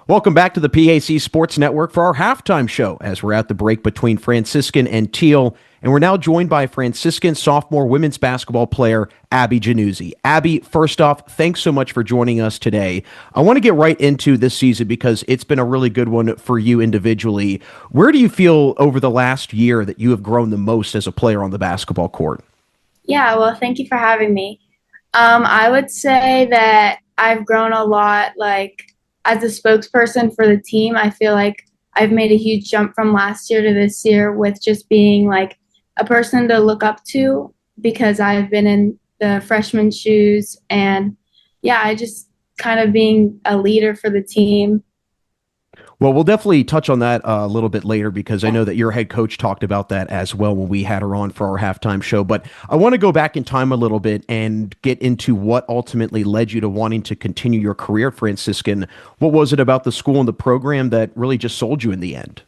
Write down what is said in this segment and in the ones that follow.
Welcome back to the PAC Sports Network for our halftime show as we're at the break between Franciscan and Teal. And we're now joined by Franciscan sophomore women's basketball player, Abby Januzzi. Abby, first off, thanks so much for joining us today. I want to get right into this season because it's been a really good one for you individually. Where do you feel over the last year that you have grown the most as a player on the basketball court? Yeah, well, thank you for having me. I would say that I've grown a lot, like as a spokesperson for the team. I feel like I've made a huge jump from last year to this year with just being like a person to look up to because I've been in the freshman shoes and yeah, I just kind of being a leader for the team. Well, we'll definitely touch on that a little bit later because I know that your head coach talked about that as well when we had her on for our halftime show. But I want to go back in time a little bit and get into what ultimately led you to wanting to continue your career at Franciscan. What was it about the school and the program that really just sold you in the end?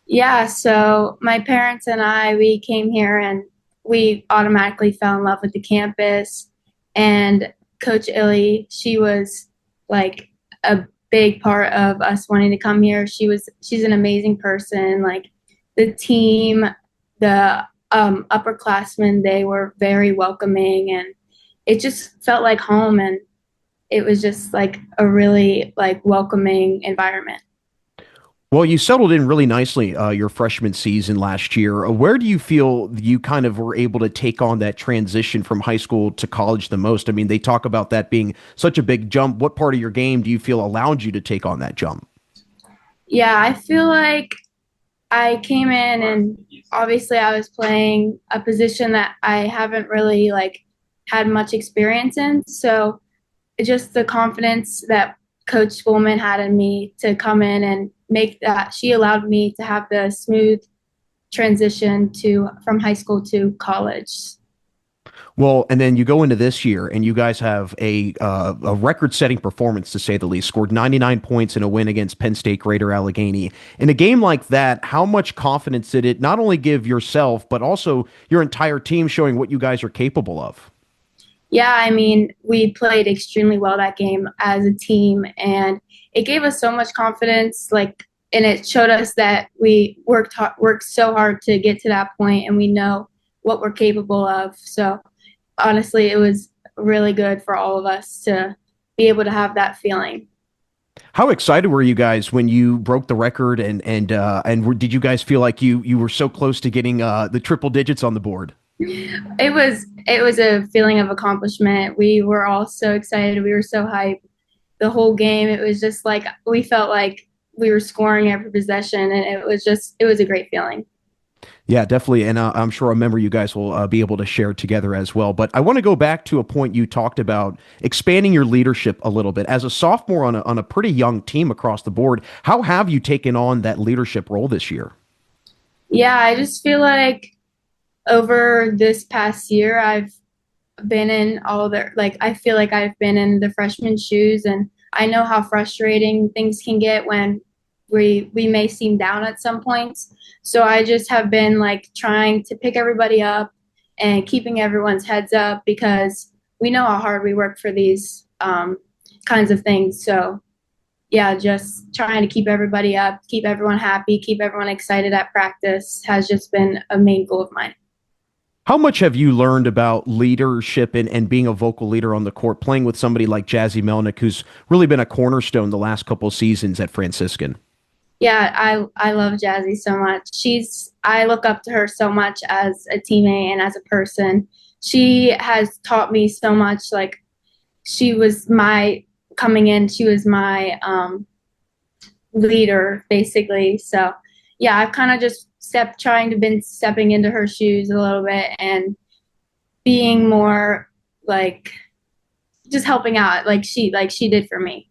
Yeah, so my parents and we came here and we automatically fell in love with the campus. And Coach Illy, she was like a big part of us wanting to come here. She's an amazing person. Like the team, the upperclassmen, they were very welcoming and it just felt like home and it was just like a really like welcoming environment. Well, you settled in really nicely your freshman season last year. Where do you feel you kind of were able to take on that transition from high school to college the most? I mean, they talk about that being such a big jump. What part of your game do you feel allowed you to take on that jump? Yeah, I feel like I came in and obviously I was playing a position that I haven't really like had much experience in. So just the confidence that Coach Schoolman had in me to come in and make that she allowed me to have the smooth transition to from high school to college. Well, and then you go into this year, and you guys have a record-setting performance to say the least. Scored 99 points in a win against Penn State Greater Allegheny. In a game like that, how much confidence did it not only give yourself, but also your entire team, showing what you guys are capable of? Yeah, I mean, we played extremely well that game as a team, and it gave us so much confidence. Like, and it showed us that we worked so hard to get to that point, and we know what we're capable of. So, honestly, it was really good for all of us to be able to have that feeling. How excited were you guys when you broke the record, did you guys feel like you were so close to getting the triple digits on the board? It was a feeling of accomplishment. We were all so excited. We were so hyped the whole game. It was just like we felt like we were scoring every possession, and it was a great feeling. Yeah, definitely. And I'm sure a member you guys will be able to share together as well. But I want to go back to a point you talked about expanding your leadership a little bit. As a sophomore on a pretty young team across the board, how have you taken on that leadership role this year? Yeah, I just feel like over this past year, I've been in all the like I feel like I've been in the freshman shoes, and I know how frustrating things can get when we may seem down at some points. So I just have been like trying to pick everybody up and keeping everyone's heads up because we know how hard we work for these kinds of things. So yeah, just trying to keep everybody up, keep everyone happy, keep everyone excited at practice has just been a main goal of mine. How much have you learned about leadership and being a vocal leader on the court, playing with somebody like Jazzy Melnick, who's really been a cornerstone the last couple of seasons at Franciscan? Yeah, I love Jazzy so much. I look up to her so much as a teammate and as a person. She has taught me so much. Like she was my coming in, she was my leader basically. So yeah, I've kind of just trying to been stepping into her shoes a little bit and being more like just helping out like she did for me.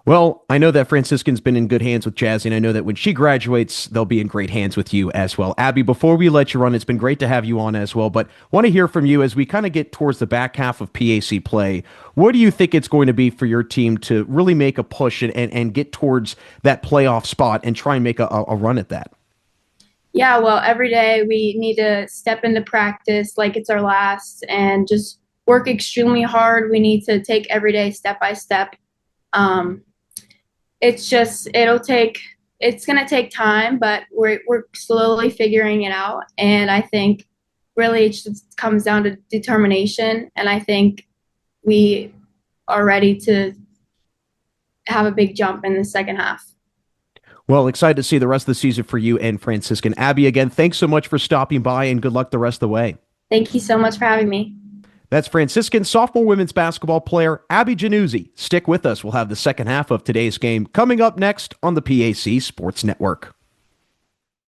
Well, I know that Franciscan's been in good hands with Jazzy, and I know that when she graduates, they'll be in great hands with you as well. Abby, before we let you run, it's been great to have you on as well, but want to hear from you as we kind of get towards the back half of PAC play. What do you think it's going to be for your team to really make a push and get towards that playoff spot and try and make a run at that? Yeah, well, every day we need to step into practice like it's our last and just work extremely hard. We need to take every day step by step. Um, it's going to take time, but we're slowly figuring it out. And I think really it just comes down to determination. And I think we are ready to have a big jump in the second half. Well, excited to see the rest of the season for you and Franciscan. Abby, again, thanks so much for stopping by and good luck the rest of the way. Thank you so much for having me. That's Franciscan sophomore women's basketball player Abby Januzzi. Stick with us. We'll have the second half of today's game coming up next on the PAC Sports Network.